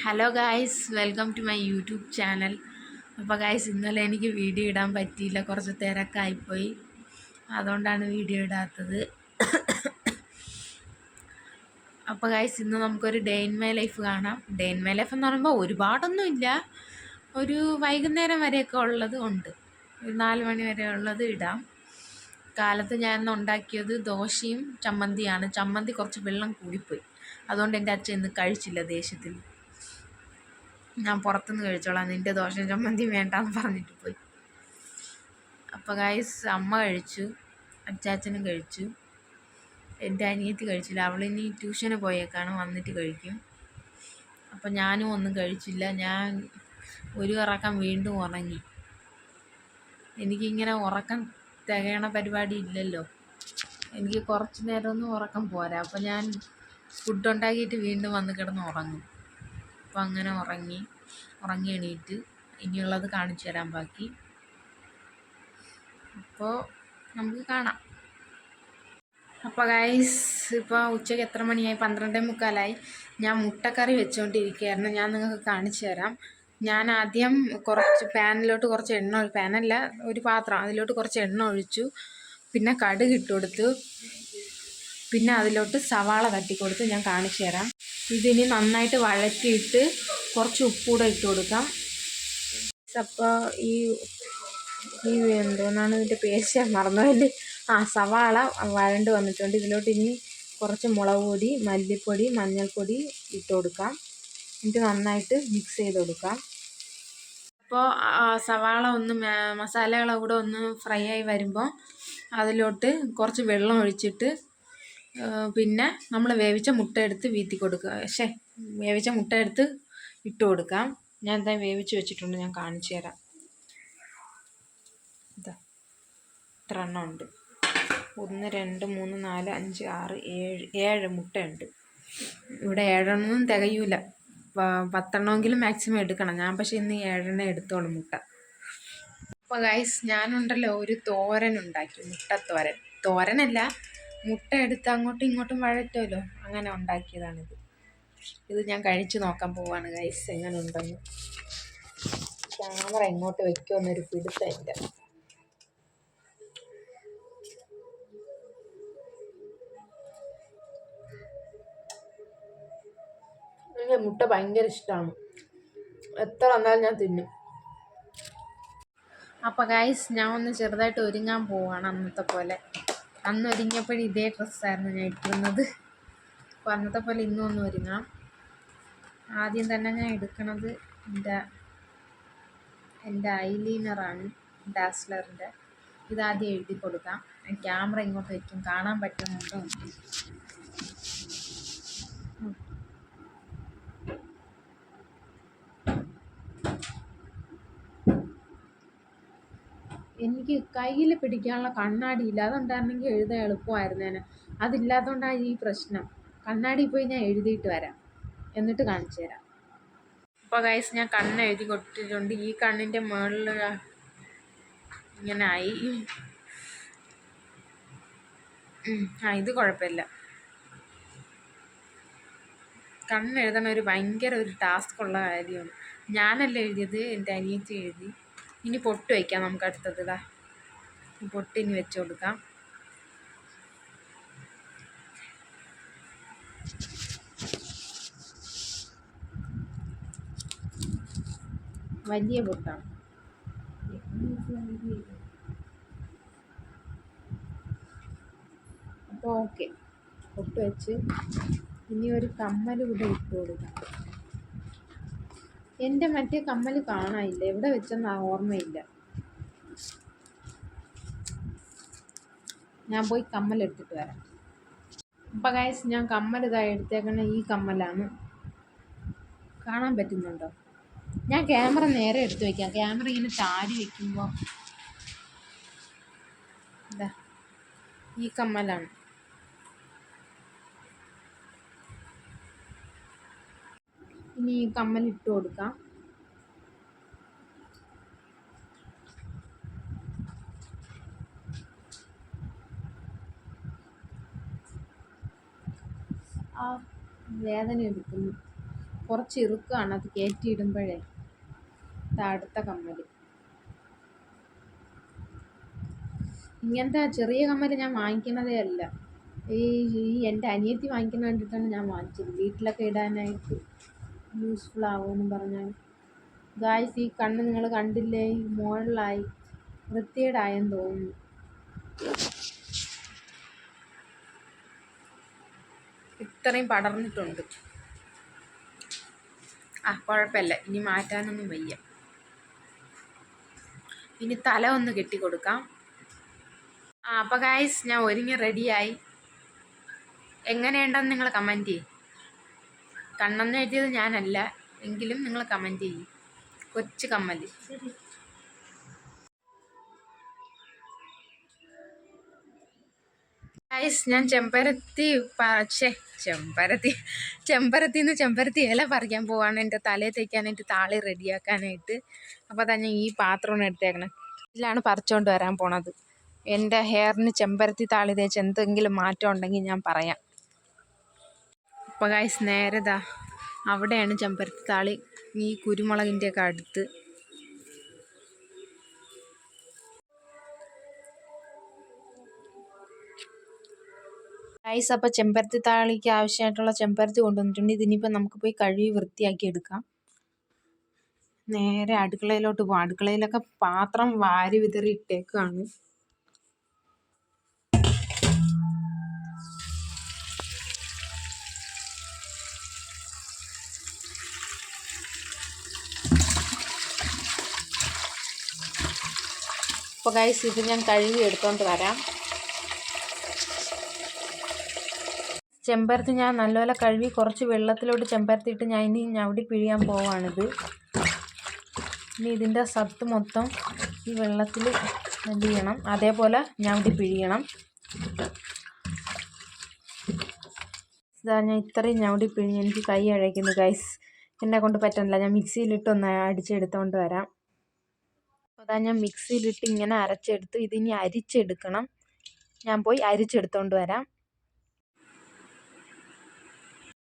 Hello guys, welcome to my YouTube channel. അപ്പോൾ guys, ഇന്നലെ എനിക്ക് വീഡിയോ ഇടാൻ പറ്റിയില്ല, കുറച്ച് തിരക്കായിപ്പോയി. അതുകൊണ്ടാണ് വീഡിയോ ഇടാത്തത്. അപ്പോൾ ഗായ്സ്, ഇന്ന് നമുക്കൊരു ഡേ ഇൻ മൈ ലൈഫ് കാണാം. ഡേ ഇൻ മൈ ലൈഫ് എന്ന് പറയുമ്പോൾ ഒരുപാടൊന്നുമില്ല, ഒരു വൈകുന്നേരം വരെയൊക്കെ ഉള്ളത് ഉണ്ട്. ഒരു 4 മണി വരെ ഉള്ളത് ഇടാം. കാലത്ത് ഞാൻ ഉണ്ടാക്കിയത് ദോശയും ചമ്മന്തിയാണ്. ചമ്മന്തി കുറച്ച് വെള്ളം കൂടിപ്പോയി, അതുകൊണ്ട് എൻ്റെ അച്ഛൻ ഇന്ന് കഴിച്ചില്ല. ദേഷ്യത്തിൽ ഞാൻ പുറത്തുനിന്ന് കഴിച്ചോളാം, നിൻ്റെ ദോശയും ചമ്മന്തി വേണ്ടാന്ന് പറഞ്ഞിട്ട് പോയി. അപ്പോൾ ഗായ്സ്, അമ്മ കഴിച്ചു, അച്ചാച്ചനും കഴിച്ചു, എൻ്റെ അനിയത്തി കഴിച്ചില്ല. അവളിനി ട്യൂഷന് പോയേക്കാണ്, വന്നിട്ട് കഴിക്കും. അപ്പോൾ ഞാനും ഒന്നും കഴിച്ചില്ല. ഞാൻ ഒരു ഉറക്കം വീണ്ടും ഉറങ്ങി. എനിക്കിങ്ങനെ ഉറക്കം തികയണ പരിപാടി ഇല്ലല്ലോ, എനിക്ക് കുറച്ച് നേരമൊന്നും ഉറക്കം പോരാ. അപ്പോൾ ഞാൻ ഫുഡ് ഉണ്ടാക്കിയിട്ട് വീണ്ടും വന്ന് കിടന്ന് ഉറങ്ങും. അപ്പോൾ അങ്ങനെ ഉറങ്ങി എണീറ്റ് ഇനിയുള്ളത് കാണിച്ചു തരാൻ ബാക്കി. അപ്പോൾ നമുക്ക് കാണാം. അപ്പോൾ ഗൈസ്, ഇപ്പോൾ ഉച്ചയ്ക്ക് എത്ര മണിയായി? 12:45. ഞാൻ മുട്ടക്കറി വെച്ചുകൊണ്ടിരിക്കുകയായിരുന്നു. ഞാൻ നിങ്ങൾക്ക് കാണിച്ചു തരാം. ഞാൻ ആദ്യം കുറച്ച് പാനിലോട്ട് കുറച്ച് എണ്ണ, പാനല്ല ഒരു പാത്രം, അതിലോട്ട് കുറച്ച് എണ്ണ ഒഴിച്ചു. പിന്നെ കടുക് ഇട്ട് കൊടുത്തു. പിന്നെ അതിലോട്ട് സവാള തട്ടിക്കൊടുത്ത് ഞാൻ കാണിച്ചു തരാം. ഇതിനി നന്നായിട്ട് വഴറ്റിയിട്ട് കുറച്ച് ഉപ്പൂടെ ഇട്ട് കൊടുക്കാം. അപ്പോൾ ഈ എന്തോന്നാണ് ഇതിൻ്റെ പേര് മറന്നതല്ലേ, സവാള വഴണ്ട് വന്നിട്ടുണ്ട്. ഇതിലോട്ട് ഇനി കുറച്ച് മുളക് പൊടി, മല്ലിപ്പൊടി, മഞ്ഞൾപ്പൊടി ഇട്ട് കൊടുക്കാം. എന്നിട്ട് നന്നായിട്ട് മിക്സ് ചെയ്ത് കൊടുക്കാം. അപ്പോൾ സവാള ഒന്ന് മസാലകളെ കൂടെ ഒന്ന് ഫ്രൈ ആയി വരുമ്പോൾ അതിലോട്ട് കുറച്ച് വെള്ളം ഒഴിച്ചിട്ട് പിന്നെ നമ്മൾ വേവിച്ച മുട്ട എടുത്ത് വീത്തി കൊടുക്കുക. വേവിച്ച മുട്ട എടുത്ത് ഇട്ട് കൊടുക്കാം. ഞാൻ എന്താ വേവിച്ച് വെച്ചിട്ടുണ്ട്, ഞാൻ കാണിച്ചു തരാം. ഇതാ ഇത്ര എണ്ണം ഉണ്ട്. 1 2 3 4 5 6 7 മുട്ടയുണ്ട്. ഇവിടെ 7 എണ്ണമൊന്നും തികയൂല, 10 എണ്ണമെങ്കിലും മാക്സിമം എടുക്കണം. ഞാൻ പക്ഷേ ഇന്ന് 7 എണ്ണം എടുത്തോളൂ മുട്ട. അപ്പോൾ ഗൈസ്, ഞാനുണ്ടല്ലോ ഒരു തോരൻ ഉണ്ടാക്കി, മുട്ടത്തോരൻ. തോരനല്ല, മുട്ട എടുത്ത് അങ്ങോട്ടും ഇങ്ങോട്ടും വഴറ്റുമല്ലോ, അങ്ങനെ ഉണ്ടാക്കിയതാണിത്. ഇത് ഞാൻ കഴിച്ച് നോക്കാൻ പോവാണ് ഗൈസ്, എങ്ങനെ ഉണ്ടെന്ന്. ക്യാമറ എങ്ങോട്ട് വെക്കുമെന്നൊരു പിടുത്തമില്ല. എനിക്ക് മുട്ട ഭയങ്കര ഇഷ്ടമാണ്, എത്ര വന്നാലും ഞാൻ തിന്നും. അപ്പോൾ ഗൈസ്, ഞാൻ ഒന്ന് ചെറുതായിട്ട് ഒരുങ്ങാൻ പോവാണ്. അന്നത്തെ പോലെ, അന്ന് ഒരുങ്ങിയപ്പോഴും ഇതേ ഡ്രസ്സായിരുന്നു ഞാൻ ഇട്ടിരുന്നത്. അപ്പോൾ അന്നത്തെ പോലെ ഇന്നും ഒന്ന് ഒരുങ്ങാം. ആദ്യം തന്നെ ഞാൻ എടുക്കണത് എൻ്റെ ഐലൈനറാണ്, ഡാസ്ലറിൻ്റെ. ഇതാദ്യം എഴുതി കൊടുക്കാം. ക്യാമറ ഇങ്ങോട്ട് വയ്ക്കും, കാണാൻ പറ്റുന്നുണ്ടോ? എനിക്ക് കയ്യിൽ പിടിക്കാനുള്ള കണ്ണാടിയില്ല, അതുണ്ടായിരുന്നെങ്കിൽ എഴുതാൻ എളുപ്പമായിരുന്നേനെ. അതില്ലാത്തതുകൊണ്ടാണ് ഈ പ്രശ്നം. കണ്ണാടി പോയി ഞാൻ എഴുതിയിട്ട് വരാം, എന്നിട്ട് കാണിച്ചു തരാം. അപ്പോൾ ഗൈസ്, ഞാൻ കണ്ണ് എഴുതി കൊടുത്തിട്ടുണ്ട്. ഈ കണ്ണിൻ്റെ മുകളിൽ ഇങ്ങനെ ആയി. ഇത് കുഴപ്പമില്ല. കണ്ണെഴുതണ ഭയങ്കര ഒരു ടാസ്ക് ഉള്ള കാര്യമാണ്. ഞാനല്ല എഴുതിയത്, എൻ്റെ അനിയത്തി എഴുതി. ഇനി പൊട്ട് വയ്ക്കാം നമുക്ക് അടുത്തത്. ഇതാ പൊട്ട് ഇനി വെച്ച് കൊടുക്കാം. വലിയ പൊട്ടാണ്. അപ്പോൾ ഓക്കെ, പൊട്ട് വെച്ച് ഇനി ഒരു കമ്മൽ ഇവിടെ ഇട്ട് കൊടുക്കാം. എൻ്റെ മറ്റേ കമ്മൽ കാണാനില്ല, എവിടെ വെച്ചെന്ന് ഓർമ്മയില്ല. ഞാൻ പോയി കമ്മൽ എടുത്തിട്ട് വരാം. അപ്പോൾ ഗൈസ്, ഞാൻ കമ്മൽ ഇതായി എടുത്തേക്കണ ഈ കമ്മലാണ്. കാണാൻ പറ്റുന്നുണ്ടോ? ഞാൻ ക്യാമറ നേരെ എടുത്ത് വയ്ക്കാം. ക്യാമറ ഇങ്ങനെ ചാരി വയ്ക്കുമ്പോൾ ഇതാ ഈ കമ്മലാണ്. ഇനി ഈ കമ്മൽ ഇട്ട് കൊടുക്കാം. വേദന എടുക്കുന്നു. കുറച്ച് ഇറുക്കാണ് അത് കയറ്റിയിടുമ്പോഴേ. അടുത്ത കമ്മൽ ഇങ്ങനത്തെ ചെറിയ കമ്മൽ ഞാൻ വാങ്ങിക്കുന്നതേ അല്ല. ഈ എൻ്റെ അനിയത്തി വാങ്ങിക്കുന്ന കണ്ടിട്ടാണ് ഞാൻ വാങ്ങിച്ചത്, വീട്ടിലൊക്കെ ഇടാനായിട്ട് യൂസ്ഫുൾ ആവുമെന്നും പറഞ്ഞാൽ. ഗായ്സ്, ഈ കണ്ണ് നിങ്ങൾ കണ്ടില്ലേ, മുകളിലായി വൃത്തികേടായെന്ന് തോന്നുന്നു. ഇത്രയും പടർന്നിട്ടുണ്ട്. കുഴപ്പമില്ല, ഇനി മാറ്റാനൊന്നും വയ്യ. ഇനി തല ഒന്ന് കെട്ടിക്കൊടുക്കാം. അപ്പോൾ ഗായ്സ്, ഞാൻ ഒരുങ്ങി റെഡിയായി. എങ്ങനെയുണ്ടെന്ന് നിങ്ങൾ കമൻറ്റ് ചെയ്യും. കണ്ണെന്ന് എഴുതിയത് ഞാനല്ല, എങ്കിലും നിങ്ങൾ കമൻറ്റ് ചെയ്യും. കൊച്ചു കമ്മൽ. ഗായ്സ്, ഞാൻ ചെമ്പരത്തി ഇല പറിക്കാൻ പോവാണ് എൻ്റെ തലയിൽ തേക്കാനായിട്ട്, താളി റെഡിയാക്കാനായിട്ട്. അപ്പോൾ തന്നെ ഈ പാത്രമാണ് എടുത്തേക്കണം. ഇതിലാണ് പറിച്ചുകൊണ്ട് വരാൻ പോണത്. എൻ്റെ ഹെയറിന് ചെമ്പരത്തി താളി തേച്ച് എന്തെങ്കിലും മാറ്റം ഉണ്ടെങ്കിൽ ഞാൻ പറയാം. അപ്പോൾ ഗായ്സ്, നേരെതാ അവിടെയാണ് ചെമ്പരത്തി താളി, ഈ കുരുമുളകിൻ്റെയൊക്കെ അടുത്ത്. ഗായ്സ്, അപ്പോൾ ചെമ്പരത്തി താളിക്ക് ആവശ്യമായിട്ടുള്ള ചെമ്പരത്തി കൊണ്ടുവന്നിട്ടുണ്ട്. ഇതിനിപ്പോൾ നമുക്ക് പോയി കഴുകി വൃത്തിയാക്കി എടുക്കാം. നേരെ അടുക്കളയിലോട്ട് പോകാം. അടുക്കളയിലൊക്കെ പാത്രം വാരി വിതറി ഇട്ടേക്കാണ്. അപ്പോൾ ഗായ്സ്, ഇത് ഞാൻ കഴുകി എടുത്തോണ്ട് വരാം. ചെമ്പരത്തി ഞാൻ നല്ലപോലെ കഴുകി കുറച്ച് വെള്ളത്തിലോട്ട് ചെമ്പരത്തി ഇട്ട് ഞാൻ ഇനി ഞവടി പിഴിയാൻ പോവാണിത്. ഇനി ഇതിൻ്റെ സത്ത് മൊത്തം ഈ വെള്ളത്തിൽ എന്ത് ചെയ്യണം, അതേപോലെ ഞവടി പിഴിയണം. ഇതാ ഞാൻ ഇത്രയും ഞവടി പിഴിഞ്ഞ് എനിക്ക് കൈ അഴയ്ക്കുന്നു ഗൈസ്. എന്നെ കൊണ്ട് പറ്റുന്നില്ല. ഞാൻ മിക്സിയിലിട്ടൊന്ന് അടിച്ചെടുത്തോണ്ട് വരാം. അതാ ഞാൻ മിക്സിയിലിട്ട് ഇങ്ങനെ അരച്ചെടുത്ത് ഇതിനി അരിച്ചെടുക്കണം. ഞാൻ പോയി അരിച്ചെടുത്തോണ്ട് വരാം.